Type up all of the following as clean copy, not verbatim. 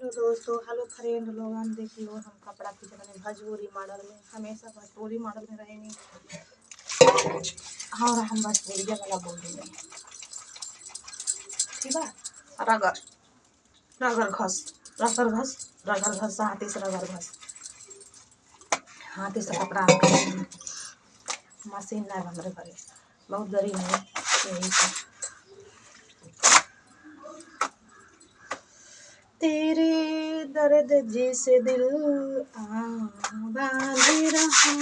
Hello दोस्तों, hello friend लोगन। देख लो हम कपड़ा खींच रहे भोजपुरी मॉडल में। हमेशा भोजपुरी मॉडल में रहेंगे और हम भोजपुरिया वाला बोल देंगे, ठीक है। रगड़ रगड़ घस, रगड़ घस, रगड़ घस, हाथी से रगड़ घस, हाथी से कपड़ा मशीन नहीं हमारे घरे, बहुत गरीब है यही से। तेरे दर्द जैसे दिल बांधे रहा,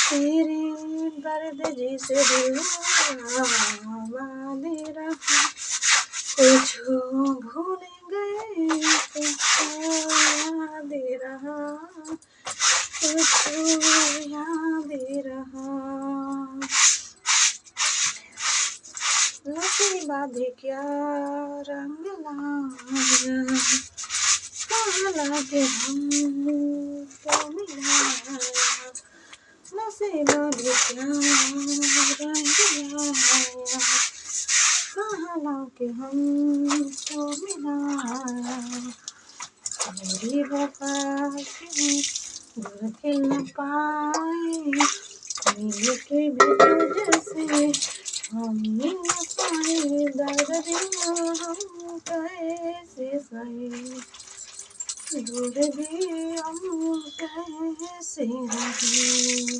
तेरे दर्द जैसे दिल बांधे रहा, कुछ भूल गए कुछ याद रहा, कुछ याद रहा। नसीबा भी क्या रंग लाया, काला के हमको मिलाया, नसीबा भी क्या रंग लाया, काला के हमको मिलाया। मेरी वफा के दिल खिल न पाए, मिल के भी तुझसे हम मिल न पाए, दर्द दिल हम कैसे सहे, दूर भी हम कैसे रहे।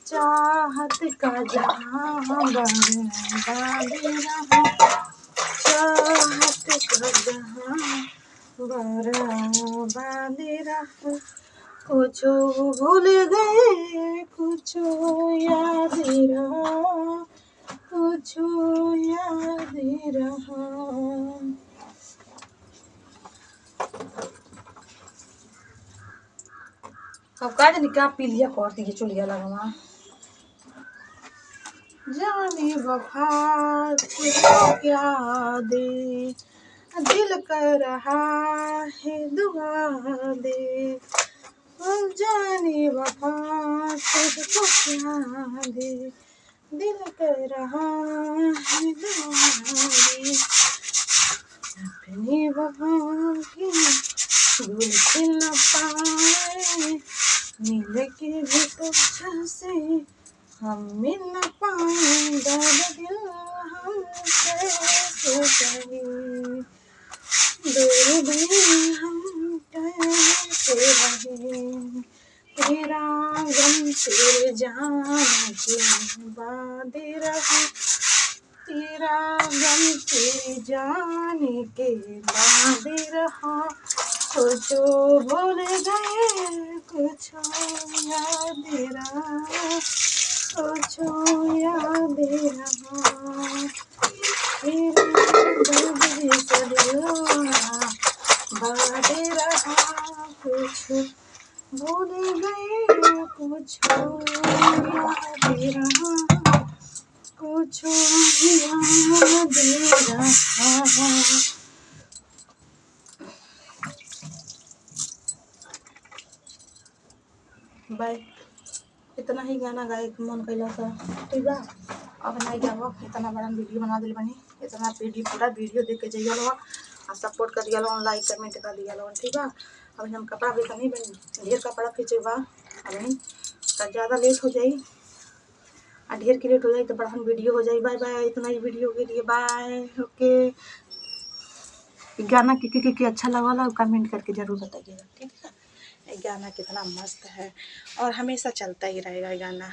चाहत का जहां बर्बाद रहा, चाहत का जहां बर्बाद रहा, कुछ भूल गए कुछ याद रहा, कुछ याद रहा। अब का जानी क्या पी लिया कर दिए चलिया लगा जाने वफा तुझको क्या दे, दिल कर रहा है दुआ दे, जाने वफा तुझको क्या दे, दिल कर रहा है दुआ दे। अपनी वफा की भूल खिल न पाए, मिल के भी तुझसे हम मिल न पाए, दर्द दिल हम कैसे सहे, दूर भी हम कैसे रहे। तेरा गम तेरे जान के बाद रहा, तेरा गम तेरे जाने के बाद रहा, कुछ भूल गए कुछ याद रहा, कुछ याद रहा। तेरे दर्द जैसे दिल बांधे रहा, कुछ भूल गए कुछ याद रहा, कुछ याद रहा। बाय। इतना ही गाना गाए मन कैला था, ठीक बा। अब नहीं गाओ, इतना बड़ा वीडियो बना दिल बनी, इतना पूरा वीडियो देख के जाइए लोग और सपोर्ट कर दिया लोग, लाइक कमेंट कर दिया लोग, ठीक बा। अभी हम कपड़ा भी नहीं बनी, ढेर कपड़ा खींचे बा, अभी तो ज़्यादा लेट हो जाई और ढेर की लेट हो जाए तो बड़ा वीडियो हो जाए। बाय बाय, इतना ही वीडियो के लिए बाय। ओके, गाना के अच्छा लगा कमेंट करके ज़रूर बताइएगा, ठीक है। गाना कितना मस्त है और हमेशा चलता ही रहेगा गाना।